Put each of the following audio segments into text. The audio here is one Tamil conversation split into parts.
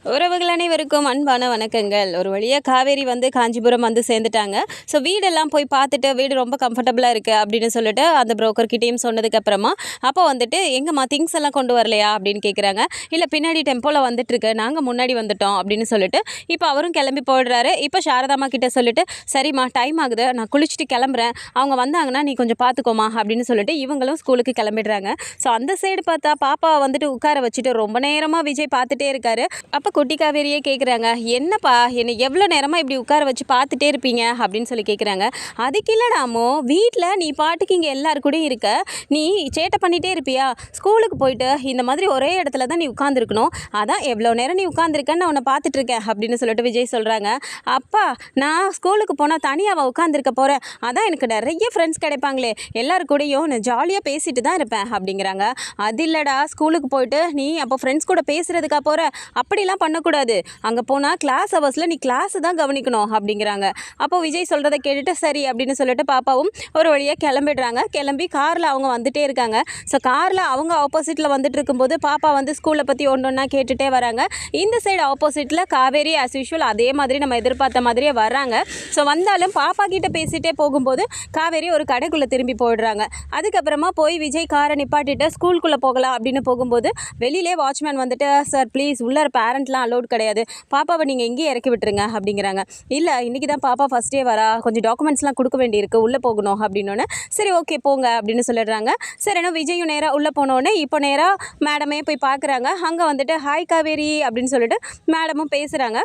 உறவுகள் அனைவருக்கும் அன்பான வணக்கங்கள். ஒரு வழியாக காவேரி வந்து காஞ்சிபுரம் வந்து சேர்ந்துட்டாங்க. ஸோ வீடெல்லாம் போய் பார்த்துட்டு வீடு ரொம்ப கம்ஃபர்டபுளாக இருக்குது அப்படின்னு சொல்லிட்டு அந்த புரோக்கர்கிட்டையும் சொன்னதுக்கப்புறமா அப்போ வந்துட்டு எங்கம்மா திங்ஸ் எல்லாம் கொண்டு வரலையா அப்படின்னு கேட்குறாங்க. இல்லை பின்னாடி டெம்போவில் வந்துட்டுருக்கு, நாங்கள் முன்னாடி வந்துட்டோம் அப்படின்னு சொல்லிட்டு இப்போ அவரும் கிளம்பி போயிடுறாரு. இப்போ சாரதாம்மா கிட்ட சொல்லிட்டு சரிம்மா டைம் ஆகுது, நான் குளிச்சுட்டு கிளம்புறேன், அவங்க வந்தாங்கன்னா நீ கொஞ்சம் பார்த்துக்கோமா அப்படின்னு சொல்லிட்டு இவங்களும் ஸ்கூலுக்கு கிளம்பிடுறாங்க. ஸோ அந்த சைடு பார்த்தா பாப்பா வந்துட்டு உட்கார வச்சுட்டு ரொம்ப நேரமாக விஜய் பார்த்துட்டே இருக்காரு. அப்போ குட்டி காவேரியே கேட்குறாங்க, என்னப்பா என்னை எவ்வளோ நேரமாக இப்படி உட்கார வச்சு பார்த்துட்டே இருப்பீங்க அப்படின்னு சொல்லி கேட்குறாங்க. அதுக்கு இல்லைடாமோ, வீட்டில் நீ பாட்டுக்கு இங்கே எல்லாரு கூடயும் இருக்க, நீ சேட்டை பண்ணிகிட்டே இருப்பியா? ஸ்கூலுக்கு போயிட்டு இந்த மாதிரி ஒரே இடத்துல தான் நீ உட்காந்துருக்கணும், அதான் எவ்வளோ நேரம் நீ உட்காந்துருக்கேன்னு நான் உன்னை பார்த்துட்ருக்கேன் அப்படின்னு சொல்லிட்டு விஜய் சொல்கிறாங்க. அப்பா நான் ஸ்கூலுக்கு போனால் தனியாக உட்காந்துருக்க போகிறேன், அதான் எனக்கு நிறைய ஃப்ரெண்ட்ஸ் கிடைப்பாங்களே, எல்லாரு கூடயும் நான் ஜாலியாக பேசிட்டு தான் இருப்பேன் அப்படிங்கிறாங்க. அது இல்லைடா, ஸ்கூலுக்கு போயிட்டு நீ அப்போ ஃப்ரெண்ட்ஸ் கூட பேசுகிறதுக்கா போகிற, அப்படிலாம் பண்ணக்கூடாது, அங்கே போனால் கிளாஸ் ஹவர்ஸில் நீ கிளாஸை தான் கவனிக்கணும் அப்படிங்கிறாங்க. அப்போ விஜய் சொல்கிறத கேட்டுட்டு சரி அப்படின்னு சொல்லிட்டு பாப்பாவும் ஒரு வழியாக கிளம்பிடுறாங்க. கிளம்பி காரில் அவங்க வந்துகிட்டே இருக்காங்க. ஸோ காரில் அவங்க ஆப்போசிட்டில் வந்துட்டு இருக்கும்போது பாப்பா வந்து ஸ்கூலை பற்றி ஒன்றா கேட்டுகிட்டே வராங்க. இந்த சைடு ஆப்போசிட்டில் காவேரி ஆஸ் யூஷுவல் அதே மாதிரி நம்ம எதிர்பார்த்த மாதிரியே வர்றாங்க. ஸோ வந்தாலும் பாப்பா கிட்டே பேசிகிட்டே போகும்போது காவேரி ஒரு கடைக்குள்ளே திரும்பி போயிடுறாங்க. அதுக்கப்புறமா போய் விஜய் காரை நிப்பாட்டிட்டு ஸ்கூலுக்குள்ளே போகலாம் அப்படின்னு போகும்போது வெளியிலே வாட்ச்மேன் வந்துட்டு சார் ப்ளீஸ் உள்ளே பேரண்ட்லாம் அலோட் கிடையாது, பாப்பாவை நீங்கள் எங்கேயே இறக்கி விட்டுருங்க அப்படிங்கிறாங்க. இல்லை இன்றைக்கி தான் பாப்பா ஃபஸ்ட் டே வரா, கொஞ்சம் டாக்குமெண்ட்ஸ்லாம் கொடுக்க வேண்டியிருக்கு, உள்ளே போகணும் அப்படின்னோடனே சரி ஓகே போங்க அப்படின்னு சொல்லிடுறாங்க. சரினா விஜயும் நேராக உள்ளே போனோடனே இப்போ நேராக மேடமே போய் பார்க்குறாங்க. அங்கே வந்துட்டு ஹாய் காவேரி அப்படின்னு சொல்லிட்டு மேடமும் பேசுகிறாங்க.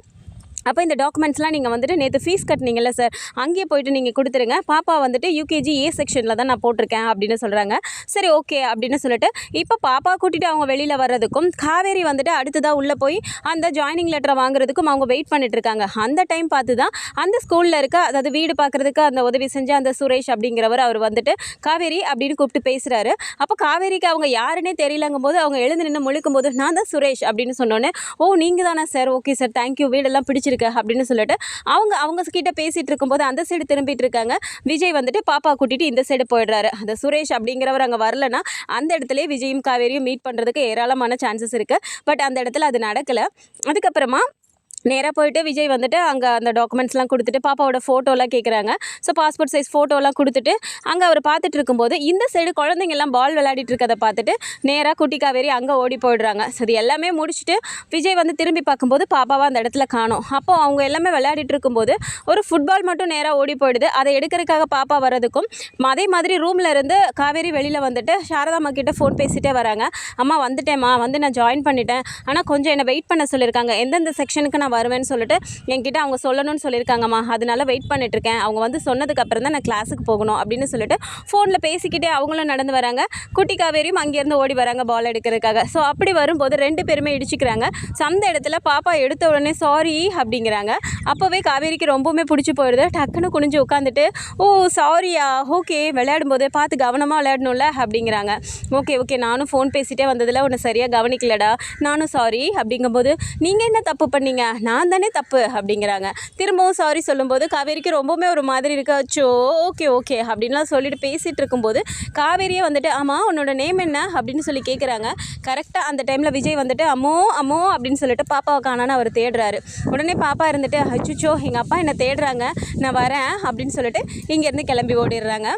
அப்போ இந்த டாக்குமெண்ட்ஸ்லாம் நீங்கள் வந்துட்டு நேற்று ஃபீஸ் கட்டினீங்கல்ல சார், அங்கேயே போய்ட்டு நீங்கள் கொடுத்துருங்க, பாப்பா வந்துட்டு யூகேஜி ஏ செக்ஷனில் தான் நான் போட்டிருக்கேன் அப்படின்னு சொல்கிறாங்க. சரி ஓகே அப்படின்னு சொல்லிட்டு இப்போ பாப்பா கூட்டிகிட்டு அவங்க வெளியில் வர்றதுக்கும் காவேரி வந்துட்டு அடுத்ததாக உள்ளே போய் அந்த ஜாயினிங் லெட்டரை வாங்குறதுக்கும் அவங்க வெயிட் பண்ணிட்டு இருக்காங்க. அந்த டைம் பார்த்து தான் அந்த ஸ்கூலில் இருக்க, அதாவது வீடு பார்க்குறதுக்கு அந்த உதவி செஞ்ச அந்த சுரேஷ் அப்படிங்கிறவர் அவர் வந்துட்டு காவேரி அப்படின்னு கூப்பிட்டு பேசுகிறாரு. அப்போ காவேரிக்கு அவங்க யாருன்னே தெரியலங்கும் போது அவங்க எழுந்து நின்று முழிக்கும் போது நான் தான் சுரேஷ் அப்படின்னு சொன்னோன்னே, ஓ நீங்கள் தானே சார், ஓகே சார் தேங்க்யூ, வீடெல்லாம் பிடிச்சிருக்கு அப்படின்னு சொல்லிட்டு அவங்க கிட்ட பேசிட்டு இருக்கும்போது அந்த சைடு திரும்பிட்டு இருக்காங்க. விஜய் வந்துட்டு பாப்பா கூட்டிட்டு இந்த சைடு போயிடுறாரு. அந்த சுரேஷ் அப்படிங்கிறவர் அங்கே வரலன்னா அந்த இடத்துல விஜயும் காவேரியும் மீட் பண்ணுறதுக்கு ஏராளமான சான்சஸ் இருக்குது. பட் அந்த இடத்துல அது நடக்கலை. அதுக்கப்புறமா நேராக போயிட்டு விஜய் வந்துட்டு அங்கே அந்த டாக்குமெண்ட்ஸ்லாம் கொடுத்துட்டு பாப்பாவோட ஃபோட்டோலாம் கேட்குறாங்க. ஸோ பாஸ்போர்ட் சைஸ் ஃபோட்டோலாம் கொடுத்துட்டு அங்கே அவர் பார்த்துட்டு இருக்கும்போது இந்த சைடு குழந்தைங்கள்லாம் பால் விளையாடிட்டு இருக்கதை பார்த்துட்டு நேராக குட்டி காவேரி அங்கே ஓடி போயிடுறாங்க. ஸோ இது எல்லாமே முடிச்சுட்டு விஜய் வந்து திரும்பி பார்க்கும்போது பாப்பாவை அந்த இடத்துல காணோம். அப்போ அவங்க எல்லாமே விளையாடிட்டு இருக்கும்போது ஒரு ஃபுட்பால் மட்டும் நேராக ஓடி போயிடுது. அதை எடுக்கிறதுக்காக பாப்பா வர்றதுக்கும் அதே மாதிரி ரூமில் இருந்து காவேரி வெளியில் வந்துட்டு சாரதாம்மா கிட்ட ஃபோன் பேசிகிட்டே வராங்க. அம்மா வந்துட்டேம்மா, வந்து நான் ஜாயின் பண்ணிட்டேன், ஆனால் கொஞ்சம் என்னை வெயிட் பண்ண சொல்லியிருக்காங்க, எந்தெந்த செக்ஷனுக்கு நான் வருவேன்னு சொல்லிட்டு என்கிட்ட அவங்க சொல்லணும்னு சொல்லியிருக்காங்கம்மா, அதனால வெயிட் பண்ணிட்டு இருக்கேன், அவங்க வந்து சொன்னதுக்கு அப்புறம் தான் நான் கிளாஸுக்கு போகணும் அப்படின்னு சொல்லிட்டு ஃபோனில் பேசிக்கிட்டே அவங்களும் நடந்து வராங்க. குட்டி காவேரியும் அங்கேருந்து ஓடி வராங்க பால் எடுக்கிறதுக்காக. ஸோ அப்படி வரும்போது ரெண்டு பேருமே இடிச்சிக்கிறாங்க. ஸோ அந்த இடத்துல பாப்பா எடுத்த உடனே சாரி அப்படிங்கிறாங்க. அப்போவே காவேரிக்கு ரொம்பவுமே பிடிச்சி போயிடுது. டக்குன்னு குனிஞ்சு உட்காந்துட்டு ஓ சாரியா, ஓகே விளையாடும் போது பார்த்து கவனமாக விளையாடணும்ல அப்படிங்கிறாங்க. ஓகே ஓகே நானும் ஃபோன் பேசிகிட்டே வந்ததில் உன்னை சரியாக கவனிக்கலடா, நானும் சாரி அப்படிங்கும்போது நீங்கள் என்ன தப்பு பண்ணீங்க, நான் தானே தப்பு அப்படிங்கிறாங்க. திரும்பவும் சாரி சொல்லும்போது காவேரிக்கு ரொம்பவுமே ஒரு மாதிரி இருக்கு. அச்சோ ஓகே ஓகே அப்படின்லாம் சொல்லிட்டு பேசிகிட்டு இருக்கும்போது காவேரியே வந்துட்டு ஆமாம் உன்னோட நேம் என்ன அப்படின்னு சொல்லி கேட்குறாங்க. கரெக்டாக அந்த டைமில் விஜய் வந்துட்டு அம்மோ அம்மோ அப்படின்னு சொல்லிட்டு பாப்பாவை காணான்னு அவர் தேடுறாரு. உடனே பாப்பா இருந்துட்டு அச்சுச்சோ எங்கள் அப்பா என்னை தேடுறாங்க, நான் வரேன் அப்படின்னு சொல்லிட்டு இங்கேருந்து கிளம்பி ஓடிடுறாங்க.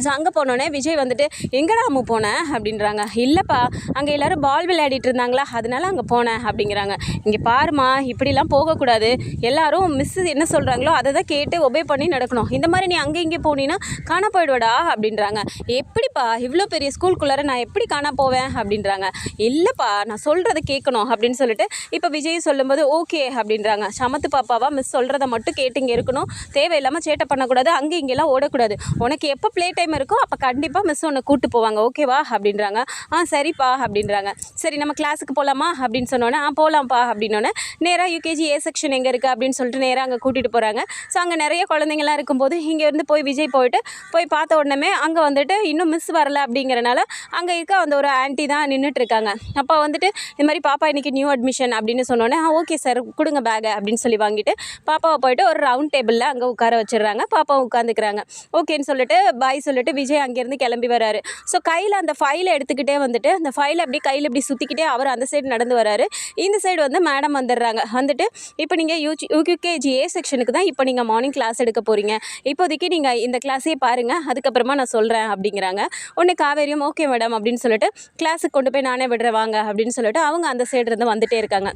ஸோ அங்கே போனோடனே விஜய் வந்துட்டு எங்கடா அம்மு போனேன் அப்படின்றாங்க. இல்லைப்பா அங்கே எல்லோரும் பால் விளையாடிட்டு இருந்தாங்களா, அதனால அங்கே போனேன் அப்படிங்கிறாங்க. இங்கே பாருமா இப்படிலாம் போகக்கூடாது, எல்லோரும் மிஸ்ஸு என்ன சொல்கிறாங்களோ அதை தான் கேட்டு ஒபே பண்ணி நடக்கணும், இந்த மாதிரி நீ அங்கே இங்கே போனீன்னா காணா போயிடுவடா அப்படின்றாங்க. எப்படிப்பா இவ்வளோ பெரிய ஸ்கூலுக்குள்ளார நான் எப்படி காணா போவேன் அப்படின்றாங்க. இல்லைப்பா நான் சொல்கிறத கேட்கணும் அப்படின்னு சொல்லிட்டு இப்போ விஜய் சொல்லும்போது ஓகே அப்படின்றாங்க. சமத்து பாப்பாவா, மிஸ் சொல்கிறத மட்டும் கேட்டு இங்கே இருக்கணும், தேவையில்லாமல் சேட்டை பண்ணக்கூடாது, அங்கே இங்கெல்லாம் ஓடக்கூடாது, உனக்கு எப்போ ப்ளே டைம் இருக்கோ அப்போ கண்டிப்பாக மிஸ் ஒன்று கூப்பிட்டு போவாங்க ஓகேவா அப்படின்றாங்க. சரிப்பா அப்படின்றாங்க. சரி நம்ம கிளாஸுக்கு போகலாமா அப்படின்னு சொன்னோன்னே போகலாம்ப்பா அப்படின்னோடனே நேராக யூகேஜி ஏ செக்ஷன் எங்கே இருக்குது அப்படின்னு சொல்லிட்டு நேராக அங்கே கூட்டிகிட்டு போகிறாங்க. ஸோ அங்கே நிறைய குழந்தைங்கள்லாம் இருக்கும்போது இங்கேருந்து போய் விஜய் போய் பார்த்த உடனே அங்கே வந்துட்டு இன்னும் மிஸ் வரலை அப்படிங்கிறனால அங்கே இருக்க அந்த ஒரு ஆன்ட்டி தான் நின்றுட்டுருக்காங்க. அப்போ வந்துட்டு இந்த மாதிரி பாப்பா இன்றைக்கி நியூ அட்மிஷன் அப்படின்னு சொன்னோன்னே ஓகே சார் கொடுங்க பேகை அப்படின்னு சொல்லி வாங்கிட்டு பாப்பாவை போயிட்டு ஒரு ரவுண்ட் டேபிளில் அங்கே உட்கார வச்சிடுறாங்க. பாப்பாவை உட்காந்துக்கிறாங்க. ஓகேன்னு சொல்லிட்டு பாய் சொல்லி சொல்லிட்டு விஜய் அங்கேருந்து கிளம்பி வராரு. ஸோ கையில் அந்த ஃபைலை எடுத்துக்கிட்டே வந்துட்டு அந்த ஃபைலை அப்படி கையில் இப்படி சுற்றிக்கிட்டே அவர் அந்த சைடு நடந்து வராரு. இந்த சைடு வந்து மேடம் வந்துடுறாங்க. வந்துட்டு இப்போ நீங்கள் யூகேஜி ஏ செக்ஷனுக்கு தான் இப்போ நீங்கள் மார்னிங் கிளாஸ் எடுக்க போகிறீங்க. இப்போதைக்கு நீங்கள் இந்த கிளாஸே பாருங்கள், அதுக்கப்புறமா நான் சொல்கிறேன் அப்படிங்கிறாங்க. உடனே காவேரியும் ஓகே மேடம் அப்படின்னு சொல்லிட்டு கிளாஸுக்கு கொண்டு போய் நானே விடுறேன் வாங்க அப்படின்னு சொல்லிட்டு அவங்க அந்த சைடு இருந்து வந்துட்டே இருக்காங்க.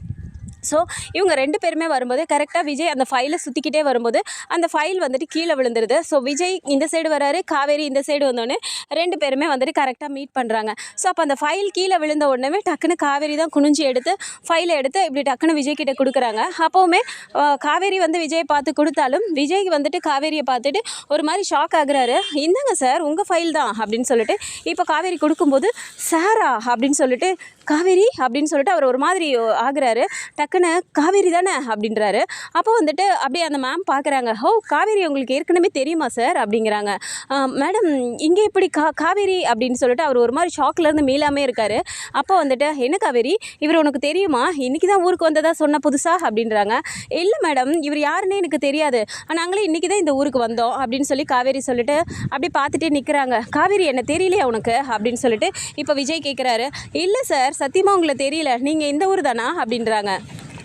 ஸோ இவங்க 2 பேருமே வரும்போது கரெக்டாக விஜய் அந்த ஃபைலை சுற்றிக்கிட்டே வரும்போது அந்த ஃபைல் வந்துட்டு கீழே விழுந்துருது. ஸோ விஜய் இந்த சைடு வராரு, காவேரி இந்த சைடு வந்தோடனே 2 பேருமே வந்துட்டு கரெக்டாக மீட் பண்ணுறாங்க. ஸோ அப்போ அந்த ஃபைல் கீழே விழுந்த உடனே டக்குன்னு காவேரி தான் குனிஞ்சு எடுத்து ஃபைலை எடுத்து இப்படி டக்குன்னு விஜய் கிட்ட கொடுக்குறாங்க. அப்போவுமே காவேரி வந்து விஜயை பார்த்து கொடுத்தாலும் விஜய் வந்துட்டு காவேரியை பார்த்துட்டு ஒரு மாதிரி ஷாக் ஆகுறாரு. இந்தாங்க சார் உங்கள் ஃபைல் தான் அப்படின்னு சொல்லிட்டு இப்போ காவேரி கொடுக்கும்போது சாரா அப்படின்னு சொல்லிட்டு காவேரி அப்படின்னு சொல்லிட்டு அவர் ஒரு மாதிரி ஆகுறாரு. டக்குன்னு காவேரி தானே அப்படின்றாரு. அப்போ வந்துட்டு அப்படியே அந்த மேம் பார்க்குறாங்க. ஓ காவேரி உங்களுக்கு ஏற்கனவே தெரியுமா சார் அப்படிங்கிறாங்க. மேடம் இங்கே இப்படி காவேரி அப்படின்னு சொல்லிட்டு அவர் ஒரு மாதிரி ஷாக்லேருந்து மீளாமே இருக்கார். அப்போ வந்துட்டு என்ன காவேரி இவர் உனக்கு தெரியுமா, இன்றைக்கி தான் ஊருக்கு வந்ததா சொன்ன புதுசாக அப்படின்றாங்க. இல்லை மேடம் இவர் யாருன்னே எனக்கு தெரியாது, நாங்களே இன்றைக்கி தான் இந்த ஊருக்கு வந்தோம் அப்படின்னு சொல்லி காவேரி சொல்லிட்டு அப்படி பார்த்துட்டே நிற்கிறாங்க. காவேரி என்ன தெரியலையா உனக்கு அப்படின்னு சொல்லிட்டு இப்போ விஜய் கேட்குறாரு. இல்லை சார் சத்தியமாக உங்களை தெரியல, நீங்கள் இந்த ஊர் தானா அப்படின்றாங்க.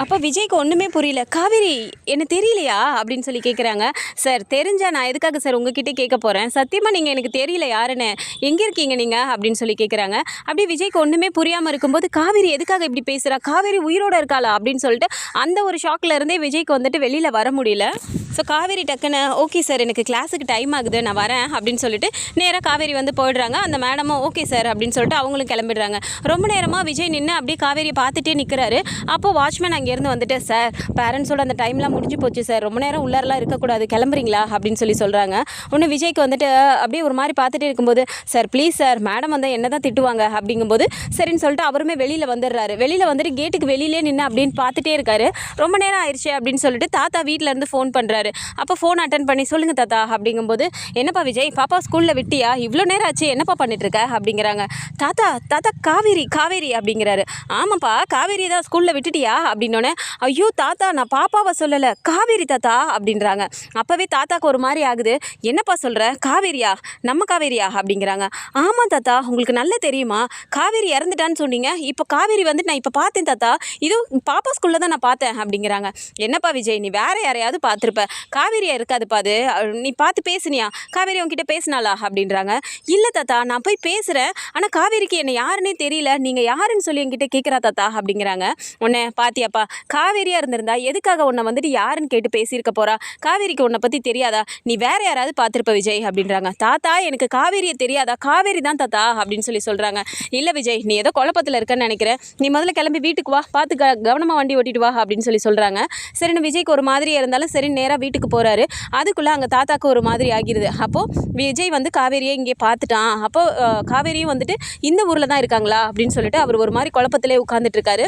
அப்போ விஜய்க்கு ஒன்றுமே புரியல. காவேரி என்ன தெரியலையா அப்படின்னு சொல்லி கேட்குறாங்க. சார் தெரிஞ்சா நான் எதுக்காக சார் உங்ககிட்ட கேட்க போகிறேன், சத்தியமாக நீங்கள் எனக்கு தெரியல யாருன்னு, எங்கே இருக்கீங்க நீங்கள் அப்படின்னு சொல்லி கேட்குறாங்க. அப்படியே விஜய்க்கு ஒன்றுமே புரியாமல் இருக்கும்போது காவேரி எதுக்காக இப்படி பேசுகிறா, காவேரி உயிரோடு இருக்காளா அப்படின்னு சொல்லிட்டு அந்த ஒரு ஷாக்கில் இருந்தே விஜய்க்கு வந்துட்டு வெளியில் வர முடியல. ஸோ காவேரி டக்குன்னு ஓகே சார் எனக்கு கிளாஸுக்கு டைம் ஆகுது நான் வரேன் அப்படின்னு சொல்லிட்டு நேராக காவேரி வந்து போயிடுறாங்க. அந்த மேடமும் ஓகே சார் அப்படின்னு சொல்லிட்டு அவங்களும் கிளம்பிடுறாங்க. ரொம்ப நேரமாக விஜய் நின்று அப்படியே காவேரியை பார்த்துட்டே நிற்கிறாரு. அப்போது வாட்ச்மேன் அங்கேருந்து வந்துட்டு சார் பேரண்ட்ஸோட அந்த டைம்லாம் முடிஞ்சு போச்சு சார், ரொம்ப நேரம் உள்ளாரெலாம் இருக்கக்கூடாது, கிளம்புறீங்களா அப்படின்னு சொல்லி சொல்கிறாங்க. ஒன்று விஜய்க்கு வந்துட்டு அப்படியே ஒரு மாதிரி பார்த்துட்டே இருக்கும்போது சார் ப்ளீஸ் சார் மேடம் வந்து என்ன தான் திட்டுவாங்க அப்படிங்கும்போது சரின்னு சொல்லிட்டு அவருமே வெளியில் வந்துடுறாரு. வெளியில் வந்துட்டு கேட்டுக்கு வெளியிலே நின்று அப்படின்னு பார்த்துட்டே இருக்காரு. ரொம்ப நேரம் ஆயிடுச்சு அப்படின்னு சொல்லிட்டு தாத்தா வீட்டிலேருந்து ஃபோன் பண்ணுறாரு. அப்போ ஃபோன் அட்டன் பண்ணி சொல்லுங்கள் தாத்தா அப்படிங்கும்போது என்னப்பா விஜய் பாப்பா ஸ்கூலில் விட்டியா, இவ்வளோ நேரம் ஆச்சு என்னப்பா பண்ணிட்டுருக்க அப்படிங்கிறாங்க. தாத்தா தாத்தா காவேரி காவேரி அப்படிங்கிறாரு. ஆமாப்பா காவேரி தான் ஸ்கூலில் விட்டுட்டியா அப்படின்னோடனே ஐயோ தாத்தா நான் பாப்பாவை சொல்லலை காவேரி தாத்தா அப்படின்றாங்க. அப்போவே தாத்தாக்கு ஒரு மாதிரி ஆகுது. என்னப்பா சொல்கிற, காவேரியா நம்ம காவேரியா அப்படிங்கிறாங்க. ஆமாம் தாத்தா உங்களுக்கு நல்லா தெரியுமா, காவேரி இறந்துட்டான்னு சொன்னீங்க, இப்போ காவேரி வந்து நான் இப்போ பார்த்தேன் தாத்தா, இது பாப்பா ஸ்கூலில் தான் நான் பார்த்தேன் அப்படிங்கிறாங்க. என்னப்பா விஜய் நீ வேறு யாரையாவது பார்த்துருப்ப, காவேரியா இருக்காதுப்பா அது, நீ பார்த்து பேசுனியா, காவேரி உங்ககிட்ட பேசினாளா அப்படின்றாங்க. இல்லை தாத்தா நான் போய் பேசுகிறேன், ஆனால் காவேரிக்கு என்னை யாருன்னே தெரியல, நீங்கள் யாருன்னு சொல்லி என்கிட்ட கேட்குறா தாத்தா அப்படிங்கிறாங்க. உன்னை பாத்தியாப்பா காவேரியாக இருந்திருந்தா எதுக்காக உன்னை வந்துட்டு யாருன்னு கேட்டு பேசியிருக்க போகிறா, காவேரிக்கு உன்னை பற்றி தெரியாதா, நீ வேறு யாராவது பார்த்துருப்ப விஜய் அப்படின்றாங்க. தாத்தா எனக்கு காவேரியை தெரியாதா, காவேரி தான் தாத்தா அப்படின்னு சொல்லி சொல்கிறாங்க. இல்லை விஜய் நீ ஏதோ குழப்பத்தில் இருக்கன்னு நினைக்கிறேன், நீ முதல்ல கிளம்பி வீட்டுக்கு வா, பார்த்து கவனமாக வண்டி ஓட்டிட்டு வா அப்படின்னு சொல்லி சொல்கிறாங்க. சரின்னு விஜய்க்கு ஒரு மாதிரியாக இருந்தாலும் சரி நேராக வீட்டுக்கு போகிறாரு. அதுக்குள்ளே அங்கே தாத்தாக்கு ஒரு மாதிரி ஆகிடுது. அப்போது விஜய் வந்து காவேரியை இங்கே பார்த்துட்டான். அப்போது காவேரியும் வந்துட்டு இந்த ஊரில் தான் இருக்காங்களா அப்படின்னு சொல்லிட்டு அவர் ஒரு மாதிரி குழப்பத்திலே உட்காந்துட்ருக்காரு.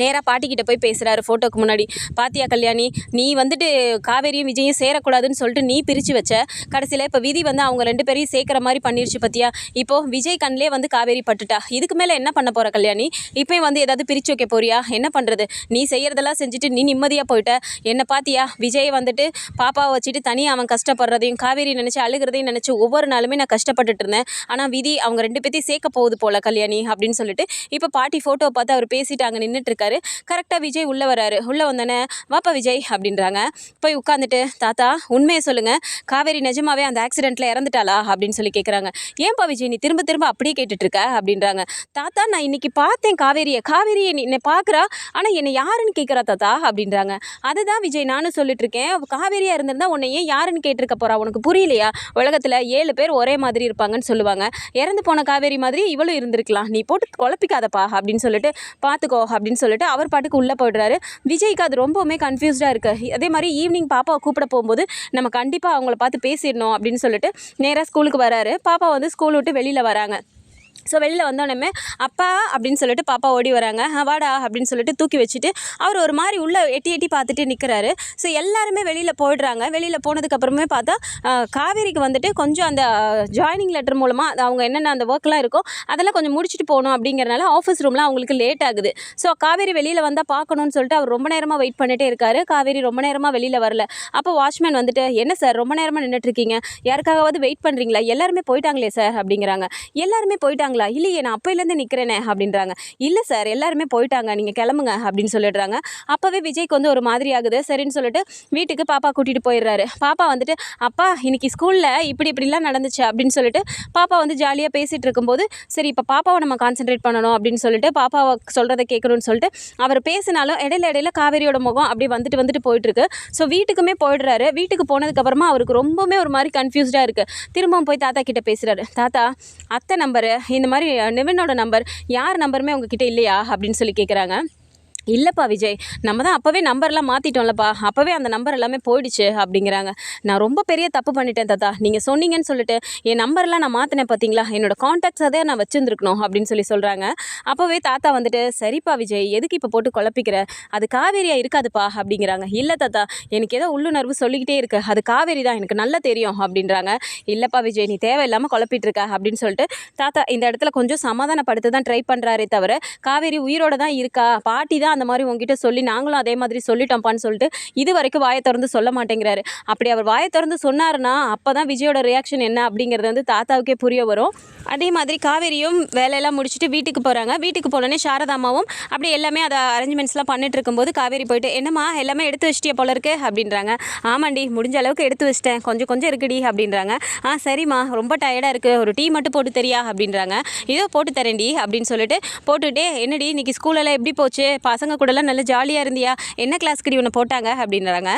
நேராக பாட்டிக்கிட்ட போய் பேசுகிறாரு ஃபோட்டோக்கு முன்னாடி. பாத்தியா கல்யாணி நீ வந்துட்டு காவேரியும் விஜயும் சேரக்கூடாதுன்னு சொல்லிட்டு நீ பிரித்து வச்ச, கடைசியில் இப்போ விதி வந்து அவங்க 2 பேரையும் சேர்க்குற மாதிரி பண்ணிருச்சு பற்றியா, இப்போது விஜய் கண்ணிலே வந்து காவேரி பட்டுட்டா, இதுக்கு மேலே என்ன பண்ண போகிற கல்யாணி, இப்போயும் வந்து ஏதாவது பிரித்து வைக்க போறியா, என்ன பண்ணுறது, நீ செய்கிறதெல்லாம் செஞ்சுட்டு நீ நிம்மதியாக போயிட்ட, என்ன பாத்தியா விஜய் வந்துட்டு பாப்பாவை வச்சுட்டு தனியாக அவன் கஷ்டப்படுறதையும் காவேரி நினச்சி அழுகிறதையும் நினச்சி ஒவ்வொரு நாளுமே நான் கஷ்டப்பட்டுட்டு இருந்தேன், ஆனால் விதி அவங்க 2 பேர்த்தையும் சேர்க்க போகுது போல கல்யாணி அப்படின்னு சொல்லிட்டு இப்போ பாட்டி ஃபோட்டோவை பார்த்து அவர் பேசிட்டு அங்கே நின்றுட்டு கரெக்டாக விஜய் உள்ளே வராரு. உள்ளே வந்தோடனே வாப்பா விஜய் அப்படின்றாங்க. போய் உட்காந்துட்டு தாத்தா உண்மையை சொல்லுங்கள், காவேரி நிஜமாவே அந்த ஆக்சிடெண்ட்டில் இறந்துட்டாளா அப்படின்னு சொல்லி கேட்குறாங்க. ஏன்பா விஜய் நீ திரும்ப திரும்ப அப்படியே கேட்டுட்ருக்க அப்படின்றாங்க. தாத்தா நான் இன்னைக்கு பார்த்தேன் காவேரியை என்னை பார்க்குறா, ஆனால் என்னை யாருன்னு கேட்குறா தாத்தா அப்படின்றாங்க. அதுதான் விஜய் நானும் சொல்லிட்டு இருக்கேன், காவேரியாக இருந்திருந்தா உன்னை ஏன் யாருன்னு கேட்டிருக்க போகிறா, உனக்கு புரியலையா, உலகத்தில் 7 பேர் ஒரே மாதிரி இருப்பாங்கன்னு சொல்லுவாங்க, இறந்து போன காவேரி மாதிரி இவளும் இருந்திருக்கலாம், நீ போட்டு குழப்பிக்காதப்பா அப்படின்னு சொல்லிட்டு பார்த்துக்கோ அப்படின்னு சொல்லிட்டு அவர் பாட்டுக்கு உள்ளே போய்டுறாரு. விஜய்க்கு அது ரொம்பவுமே கன்ஃபியூஸ்டாக இருக்குது. அதே மாதிரி ஈவினிங் பாப்பாவை கூப்பிட போகும்போது நம்ம கண்டிப்பாக அவங்கள பார்த்து பேசிடணும் அப்படின்னு சொல்லிட்டு நேராக ஸ்கூலுக்கு வராரு. பாப்பா வந்து ஸ்கூல் விட்டு வெளியில் வராங்க. ஸோ வெளியில் வந்தோடனே அப்பா அப்படின்னு சொல்லிட்டு பாப்பா ஓடி வராங்க. வாடா அப்படின்னு சொல்லிட்டு தூக்கி வச்சுட்டு அவர் ஒரு மாதிரி உள்ளே எட்டி எட்டி பார்த்துட்டு நிற்கிறாரு. ஸோ எல்லாருமே வெளியில் போயிடுறாங்க. வெளியில் போனதுக்கப்புறமே பார்த்தா காவேரிக்கு வந்துட்டு கொஞ்சம் அந்த ஜாயினிங் லெட்டர் மூலமாக அவங்க என்னென்ன அந்த ஒர்க்லாம் இருக்கோ அதெல்லாம் கொஞ்சம் முடிச்சுட்டு போகணும் அப்படிங்கிறனால ஆஃபீஸ் ரூமில் அவங்களுக்கு லேட் ஆகுது. ஸோ காவேரி வெளியில் வந்தால் பார்க்கணுன்னு சொல்லிட்டு அவர் ரொம்ப நேரமாக வெயிட் பண்ணிகிட்டே இருக்காரு. காவேரி ரொம்ப நேரமாக வெளியில் வரல. அப்போ வாட்ச்மேன் வந்துட்டு என்ன சார் ரொம்ப நேரமாக நின்றுட்டுருக்கீங்க, யாருக்காகவாவது வெயிட் பண்ணுறீங்களா, எல்லாருமே போயிட்டாங்களே சார் அப்படிங்கிறாங்க. எல்லாருமே போயிட்டாங்களா, இல்லையே நான் அப்போலேருந்து நிற்கிறேனே அப்படின்றாங்க. இல்லை சார் எல்லாருமே போயிட்டாங்க, நீங்கள் கிளம்புங்க அப்படின்னு சொல்லிடுறாங்க. அப்போவே விஜய்க்கு வந்து ஒரு மாதிரி ஆகுது. சரின்னு சொல்லிட்டு வீட்டுக்கு பாப்பா கூட்டிகிட்டு போயிடுறாரு. பாப்பா வந்துட்டு அப்பா இன்னைக்கு ஸ்கூலில் இப்படிலாம் நடந்துச்சு அப்படின்னு சொல்லிட்டு பாப்பா வந்து ஜாலியாக பேசிகிட்டு இருக்கும்போது சரி இப்போ பாப்பாவை நம்ம கான்சென்ட்ரேட் பண்ணணும் அப்படின்னு சொல்லிட்டு பாப்பாவை சொல்கிறத கேட்கணும்னு சொல்லிட்டு அவர் பேசினாலும் இடையில காவேரியோட முகம் அப்படி வந்துட்டு போயிட்டுருக்கு. ஸோ வீட்டுக்குமே போயிடுறாரு. வீட்டுக்கு போனதுக்கப்புறமா அவருக்கு ரொம்பவுமே ஒரு மாதிரி கன்ஃபியூஸ்டாக இருக்குது. திரும்பவும் போய் தாத்தா கிட்டே பேசுகிறாரு. தாத்தா அத்தை நம்பரு இந்த மாதிரி நிவினோட நம்பர் யார் நம்பருமே உங்ககிட்ட இல்லையா அப்படின்னு சொல்லி கேட்குறாங்க. இல்லைப்பா விஜய், நம்ம தான் அப்போவே நம்பர்லாம் மாற்றிட்டோம்லப்பா, அப்போவே அந்த நம்பர் எல்லாமே போயிடுச்சு அப்படிங்கிறாங்க. நான் ரொம்ப பெரிய தப்பு பண்ணிட்டேன் தாத்தா, நீங்கள் சொன்னீங்கன்னு சொல்லிட்டு என் நம்பர்லாம் நான் மாற்றினேன் பார்த்தீங்களா, என்னோடய காண்டாக்ட்ஸ் அதே நான் வச்சுருந்துருக்கணும் அப்படின்னு சொல்லி சொல்கிறாங்க. அப்போவே தாத்தா வந்துட்டு சரிப்பா விஜய் எதுக்கு இப்போ போட்டு குழப்பிக்கிற, அது காவேரியா இருக்காதுப்பா அப்படிங்கிறாங்க. இல்லை தாத்தா எனக்கு ஏதோ உள்ளுணர்வு சொல்லிக்கிட்டே இருக்கு, அது காவேரி தான் எனக்கு நல்லா தெரியும் அப்படின்றாங்க. இல்லைப்பா விஜய் நீ தேவையில்லாமல் குழப்பிட்டு இருக்க அப்படின்னு சொல்லிட்டு தாத்தா இந்த இடத்துல கொஞ்சம் சமாதானப்படுத்த தான் ட்ரை பண்ணுறாரே தவிர காவேரி உயிரோட தான் இருக்கா, பாட்டி தான் அந்த மாதிரி உங்ககிட்ட சொல்லி நாங்களும் அதே மாதிரி சொல்லிட்டோம்ப்பான்னு சொல்லிட்டு இது வரைக்கும் வாயை திறந்து சொல்ல மாட்டேங்கிறாரு. அப்படி அவர் வாயை திறந்து சொன்னாருன்னா அப்போ தான் விஜயோட ரியாக்ஷன் என்ன அப்படிங்கிறது வந்து தாத்தாவுக்கே புரிய வரும். அதே மாதிரி காவேரியும் வேலையெல்லாம் முடிச்சுட்டு வீட்டுக்கு போகிறாங்க. வீட்டுக்கு போனோடனே சாரதாமாவும் அப்படியே எல்லாமே அதை அரேஞ்ச்மெண்ட்ஸ்லாம் பண்ணிட்டு இருக்கும்போது காவேரி போயிட்டு என்னம்மா எல்லாமே எடுத்து வச்சிட்டியா போல இருக்கு அப்படின்றாங்க. ஆமாண்டி முடிஞ்ச அளவுக்கு எடுத்து வச்சிட்டேன், கொஞ்சம் இருக்குடி அப்படின்றாங்க. சரிம்மா ரொம்ப டயர்டாக இருக்குது, ஒரு டீ மட்டும் போட்டு தரியா அப்படின்றாங்க. இதோ போட்டு தரேன்டி அப்படின்னு சொல்லிட்டு போட்டுகிட்டே என்னடி இன்னைக்கு ஸ்கூலெல்லாம் எப்படி போச்சு, பசங்க கூடலாம் நல்லா ஜாலியாக இருந்தியா, என்ன கிளாஸ்க்கு உன்னை போட்டாங்க அப்படின்றாங்க.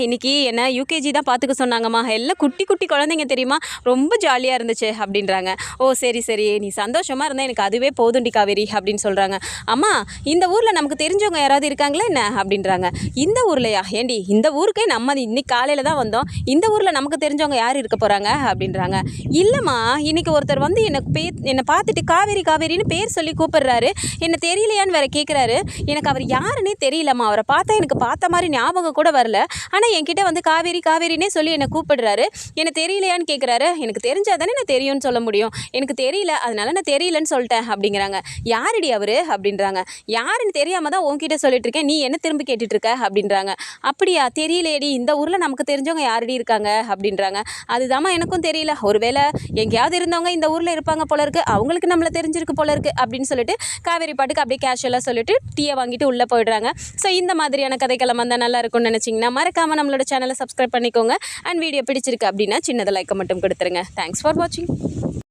இன்னைக்கு என்ன யூகேஜி தான் பார்த்துக்க சொன்னாங்கம்மா, எல்லாம் குட்டி குழந்தைங்க தெரியுமா, ரொம்ப ஜாலியாக இருந்துச்சு அப்படின்றாங்க. ஓ சரி நீ சந்தோஷமாக இருந்தால் எனக்கு அதுவே போதுண்டி காவேரி அப்படின்னு சொல்கிறாங்க. அம்மா இந்த ஊரில் நமக்கு தெரிஞ்சவங்க யாராவது இருக்காங்களா என்ன அப்படின்றாங்க. இந்த ஊர்லையா, ஏண்டி இந்த ஊருக்கே நம்ம இன்னைக்கு காலையில் தான் வந்தோம், இந்த ஊரில் நமக்கு தெரிஞ்சவங்க யார் இருக்க போகிறாங்க அப்படின்றாங்க. இல்லைம்மா இன்னைக்கு ஒருத்தர் வந்து என்னை பார்த்துட்டு காவேரின்னு பேர் சொல்லி கூப்பிடுறாரு, என்ன தெரியலையான்னு வேற கேட்குறாரு. எனக்கு அவர் யாருன்னே தெரியலம்மா, அவரை பார்த்தா எனக்கு பார்த்த மாதிரி ஞாபகம் கூட வரல, ஆனால் என்கிட்ட வந்து காவேரினே சொல்லி என்னை கூப்பிடுறாரு, என்ன தெரியலையான்னு கேட்குறாரு. எனக்கு தெரிஞ்சால் தானே நான் தெரியும்னு சொல்ல முடியும், எனக்கு தெரியல அதனால நான் தெரியலன்னு சொல்லிட்டேன் அப்படிங்கிறாங்க. யாருடி அவரு அப்படின்றாங்க. யாருன்னு தெரியாமல் தான் உன்கிட்ட சொல்லிட்டு இருக்கேன், நீ என்ன திரும்பி கேட்டுட்டு இருக்க அப்படின்றாங்க. அப்படியா தெரியலேடி, இந்த ஊரில் நமக்கு தெரிஞ்சவங்க யாரடி இருக்காங்க அப்படின்றாங்க. அதுதாம்மா எனக்கும் தெரியல, ஒருவேளை எங்கேயாவது இருந்தவங்க இந்த ஊரில் இருப்பாங்க போல இருக்கு, அவங்களுக்கு நம்மளை தெரிஞ்சிருக்கு போல இருக்கு அப்படின்னு சொல்லிட்டு காவேரி பாட்டுக்கு அப்படியே கேஷுவலாக சொல்லிட்டு டீயை வாங்கிட்டு உள்ளே போயிடுறாங்க. ஸோ இந்த மாதிரியான கதைக்களம் வந்தால் நல்லா இருக்கும்னு நினச்சிங்கன்னா மறக்காமல் நம்மளோட சேனலை சப்ஸ்கிரைப் பண்ணிக்கோங்க. அண்ட் வீடியோ பிடிச்சிருக்கு அப்படின்னா சின்னதாக லைக்கை மட்டும் கொடுத்துருங்க. தேங்க்ஸ் ஃபார் வாட்சிங்.